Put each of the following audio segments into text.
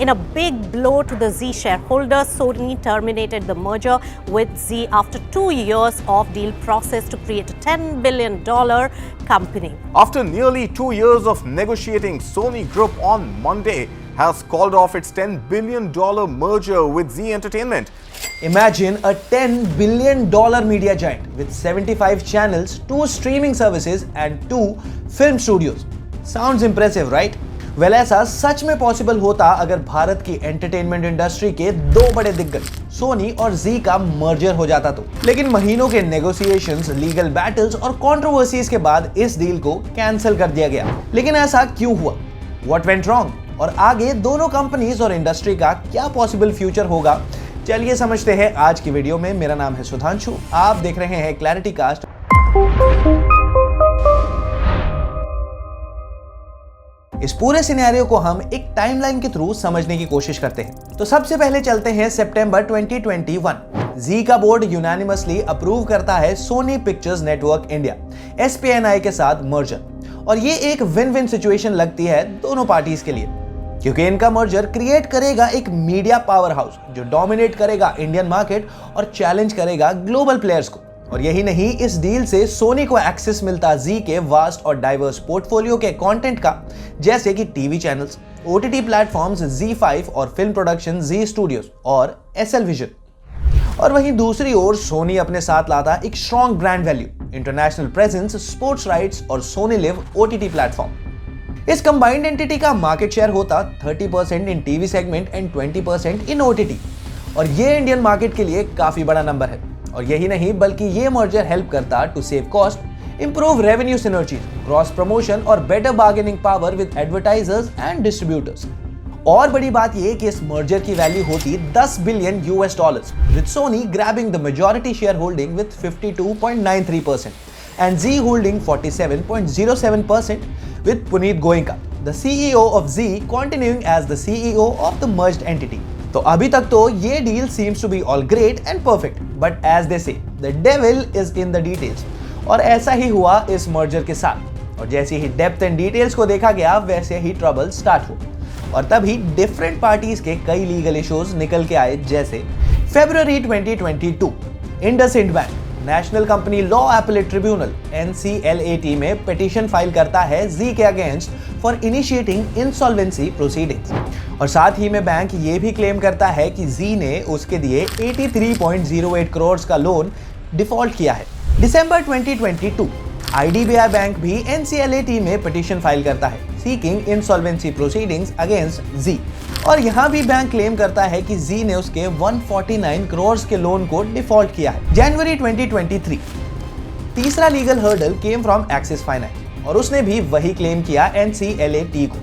In a big blow to the Zee shareholders, Sony terminated the merger with Zee after 2 years of deal process to create a $10 billion company. After nearly 2 years of negotiating, Sony Group on Monday has called off its $10 billion merger with Zee Entertainment. Imagine a $10 billion media giant with 75 channels, 2 streaming services and 2 film studios. Sounds impressive, right? Well, ऐसा सच में possible होता अगर भारत की entertainment industry के 2 बड़े दिग्गज सोनी और जी का मर्जर हो जाता तो। लेकिन महीनों के नेगोशिएशंस, लीगल बैटल्स और कंट्रोवर्सीज के बाद इस डील को कैंसिल कर दिया गया। लेकिन ऐसा क्यों हुआ? What went wrong? और आगे दोनों कंपनीज और इंडस्ट्री का क्या पॉसिबल फ्यूचर होगा, चलिए समझते हैं आज की वीडियो में। मेरा नाम है सुधांशु, आप देख रहे हैं क्लैरिटी कास्ट। इस पूरे सिनेरियो को हम एक टाइमलाइन के थ्रू समझने की कोशिश करते हैं। तो सबसे पहले चलते हैं सितंबर 2021। जी का बोर्ड यूनानिमसली अप्रूव करता है Sony Pictures Network India SPNI के साथ मर्जर। और ये एक विन विन सिचुएशन लगती है दोनों पार्टीज के लिए, क्योंकि इनका मर्जर क्रिएट करेगा एक मीडिया पावर हाउस जो डोमिनेट करेगा इंडियन मार्केट और चैलेंज करेगा ग्लोबल प्लेयर्स को। और यही नहीं, इस डील से सोनी को एक्सेस मिलता जी के वास्ट और डाइवर्स पोर्टफोलियो के कंटेंट का, जैसे कि TV channels, OTT platforms ZEE5 और फिल्म प्रोडक्शन जी स्टूडियोज और SL विजन। और वहीं दूसरी ओर सोनी अपने साथ लाता एक strong brand value, international presence, sports rights और सोनी लिव OTT प्लेटफॉर्म। इस कंबाइंड एंटिटी का मार्केट शेयर होता 30% in TV segment and 20% in OTT। और ये इंडियन मार्केट के लिए काफी बड़ा नंबर है। और यही नहीं, बल्कि ये मर्जर हेल्प करता to save cost, improve revenue synergies, cross promotion और better bargaining power with advertisers and distributors. और बड़ी बात ये कि इस मर्जर की वैल्यू होती $10 billion with Sony grabbing the majority share holding with 52.93% and Zee holding 47.07% with Punit Goenka, the CEO of Zee, continuing as the CEO of the merged entity. तो अभी तक तो ये deal seems to be all great and perfect, but as they say the devil is in the details. और ऐसा ही हुआ इस merger के साथ। और जैसे ही डेप्थ एंड डिटेल्स को देखा गया, वैसे ही ट्रबल स्टार्ट हुआ। और तभी डिफरेंट पार्टीज के कई लीगल इश्यूज निकल के आए, जैसे फरवरी 2022 IndusInd bank national company law appellate tribunal NCLAT में पिटीशन फाइल करता है जी के against for initiating insolvency proceedings. और साथ ही में बैंक ये भी क्लेम करता है कि जी ने उसके दिए 83.08 करोड़ का लोन डिफॉल्ट किया है। दिसंबर 2022 IDBI बैंक भी NCLAT में पिटीशन फाइल करता है सीकिंग इंसॉल्वेंसी प्रोसीडिंग्स अगेंस्ट जी। और यहाँ भी बैंक क्लेम करता है कि जी ने उसके 149 करोड़ के लोन को डिफॉल्ट किया है। जनवरी 2023 तीसरा legal hurdle came from axis finance और उसने भी वही क्लेम किया NCLAT को,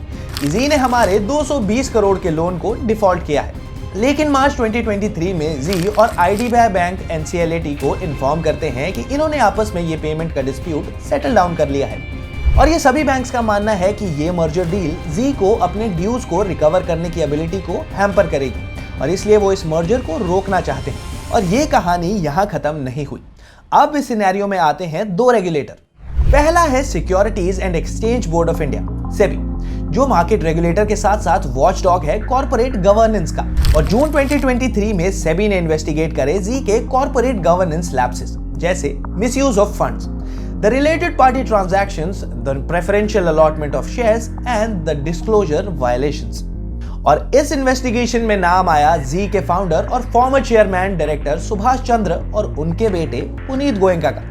जी ने हमारे 220 करोड़ के लोन को डिफॉल्ट किया है। लेकिन मार्च 2023 में जी और IDBI बैंक NCLAT को इन्फॉर्म करते हैं कि इन्होंने आपस में ये पेमेंट का डिस्प्यूट सेटल डाउन कर लिया है। और ये सभी बैंक्स का मानना है कि ये मर्जर डील जी को अपने ड्यूज को रिकवर करने की एबिलिटी को हैम्पर करेगी और इसलिए वो इस मर्जर को रोकना चाहते हैं। और ये कहानी यहाँ खत्म नहीं हुई। अब इस सिनेरियो में आते हैं 2 रेगुलेटर। पहला है securities and exchange board of India SEBI, जो मार्केट रेगुलेटर के साथ साथ वॉचडॉग है कॉर्पोरेट गवर्नेंस का। और जून 2023 में सेबी ने इन्वेस्टिगेट करे जी के कॉर्पोरेट गवर्नेंस लैप्सेस, जैसे misuse of funds, the related party transactions, the preferential allotment of shares and the disclosure violations. और इस इन्वेस्टिगेशन में नाम आया जी के फाउंडर और former chairman director Subhash Chandra और उनके बेटे पुनीत गोयनका का।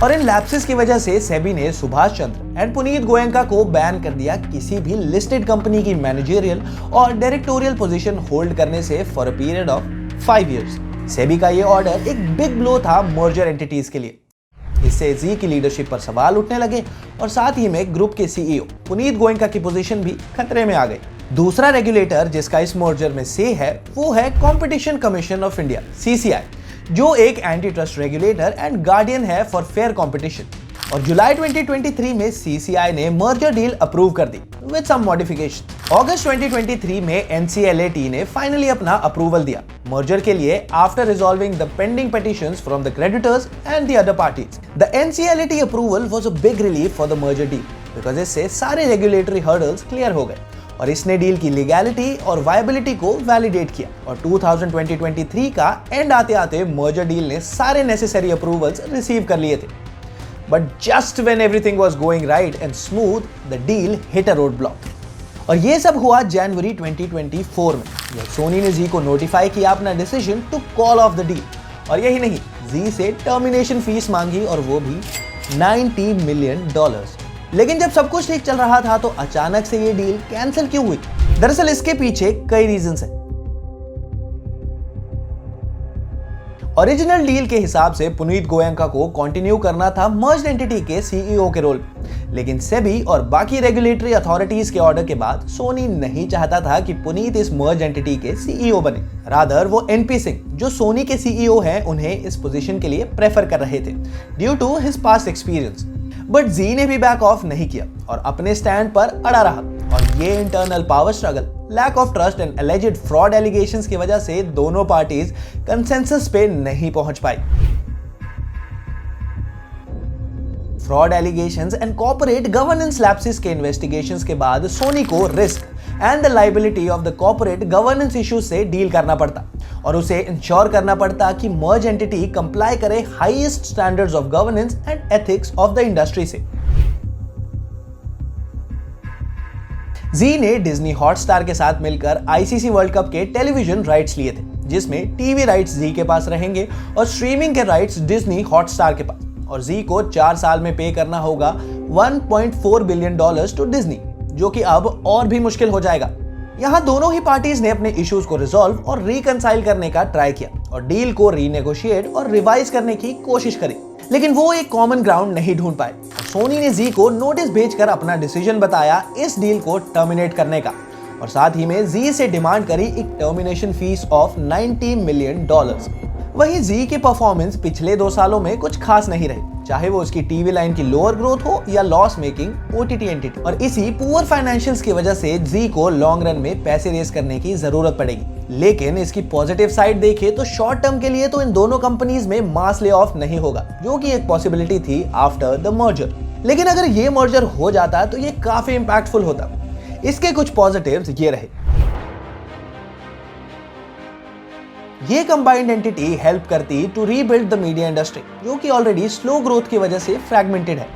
और इन लैप्सेस की वजह से सेबी ने सुभाष चंद्र एंड पुनीत गोयनका को बैन कर दिया किसी भी लिस्टेड कंपनी की मैनेजरियल और डायरेक्टोरियल पोजीशन होल्ड करने से for a period of 5 years. SEBI का ये ऑर्डर एक बिग ब्लो था मर्जर एंटिटीज के लिए। इससे जी की लीडरशिप पर सवाल उठने लगे और साथ ही में ग्रुप के CEO पुनीत गोयनका की पोजीशन भी खतरे में आ गई। दूसरा रेगुलेटर जिसका इस मर्जर में से है वो है competition commission of India CCI, जो एक anti trust regulator and guardian है फॉर फेयर कंपटीशन। और जुलाई 2023 में CCI ने मर्जर डील अप्रूव कर दी विद सम मॉडिफिकेशन। अगस्त 2023 में NCLAT ने फाइनली अपना अप्रूवल दिया मर्जर के लिए after resolving the pending petitions from the creditors and the other parties. The NCLAT approval was a big relief for the merger deal because इससे सारे regulatory hurdles clear हो गए और इसने डील की लीगैलिटी और वायबिलिटी को वैलिडेट किया और 2023 का एंड आते आते मर्जर डील ने सारे नेसेसरी अप्रूवल्स रिसीव कर लिए थे। But just when everything was going right and smooth, the deal hit a road block. और ये सब हुआ जनवरी 2024 में, जब सोनी ने जी को नोटिफाई किया अपना decision to call off the deal. और यही नहीं, जी से टर्मिनेशन फीस मांगी और वो भी $90 मिलियन। लेकिन जब सब कुछ ठीक चल रहा था तो अचानक से ये डील कैंसिल क्यों हुई? दरअसल इसके पीछे कई रीजंस हैं। ओरिजिनल डील के हिसाब से पुनीत गोयनका को कंटिन्यू करना था मर्ज्ड एंटिटी के सीईओ के रोल, लेकिन सेबी और बाकी रेगुलेटरी अथॉरिटीज के ऑर्डर के बाद सोनी नहीं चाहता था कि पुनीत इस मर्ज्ड एंटिटी के सीईओ बने। रादर वो एनपी सिंह, जो सोनी के सीईओ हैं, उन्हें इस पोजीशन के लिए प्रेफर कर रहे थे due to his past experience. But Zee ने भी बैक ऑफ नहीं किया और अपने स्टैंड पर अड़ा रहा। और ये internal power struggle, lack of trust and alleged fraud allegations की वजह से दोनों पार्टीज कंसेंसस पे नहीं पहुंच पाई। Fraud allegations and corporate governance lapses के इन्वेस्टिगेशंस के बाद सोनी को risk and the liability of the corporate governance issues से डील करना पड़ता और उसे इंश्योर करना पड़ता कि मर्ज एंटिटी कंप्लाई करे highest standards of governance and ethics of the industry से। जी ने डिज्नी हॉटस्टार के साथ मिलकर आईसीसी वर्ल्ड कप के टेलीविजन राइट्स लिए थे, जिसमें टीवी राइट्स जी के पास रहेंगे और स्ट्रीमिंग के राइट्स डिज्नी हॉटस्टार के पास। और जी को 4 साल में पे करना होगा $1.4 बिलियन टू डिज्नी, जो कि अब और भी मुश्किल हो जाएगा। यहाँ दोनों ही पार्टीज ने अपने इश्यूज को रिजॉल्व और रिकंसाइल करने का ट्राई किया और डील को रीनेगोशिएट और रिवाइज करने की कोशिश करी, लेकिन वो एक कॉमन ग्राउंड नहीं ढूंढ पाए। सोनी ने जी को नोटिस भेजकर अपना डिसीजन बताया इस डील को टर्मिनेट करने का और साथ ही में जी से डिमांड करी एक टर्मिनेशन फीस ऑफ $90 मिलियन। वहीं जी की परफॉर्मेंस पिछले 2 सालों में कुछ खास नहीं रही, चाहे वो उसकी टीवी लाइन की लोअर ग्रोथ हो या लॉस मेकिंग ओटीटी एंटिटी। और इसी पुअर फाइनेंशियल्स की वजह से जी को लॉन्ग रन में पैसे रेस करने की जरूरत पड़ेगी। लेकिन इसकी पॉजिटिव साइड देखें तो शॉर्ट टर्म के लिए तो इन दोनों कंपनीज में मास ले ऑफ नहीं होगा, जो कि एक पॉसिबिलिटी थी आफ्टर द मर्जर। लेकिन अगर ये मर्जर हो जाता तो ये काफी इंपैक्टफुल होता। इसके कुछ पॉजिटिव्स ये रहे। ये कंबाइंड एंटिटी हेल्प करती to rebuild the media industry, जो कि ऑलरेडी स्लो ग्रोथ की वजह से फ्रैगमेंटेड है।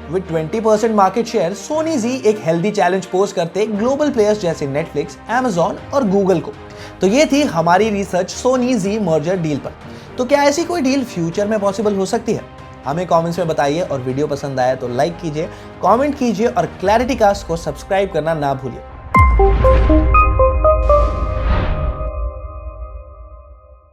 With 20% market share, Soni ji एक हेल्दी चैलेंज पोज करते ग्लोबल प्लेयर्स जैसे नेटफ्लिक्स, अमेज़न और गूगल को। तो ये थी हमारी research Soni ji merger deal पर। तो क्या ऐसी कोई डील फ्यूचर में पॉसिबल हो सकती है? हमें कमेंट्स में बताइए और वीडियो पसंद आया तो लाइक कीजिए, कमेंट कीजिए और क्लैरिटी कास्ट को सब्सक्राइब करना ना भूलिए।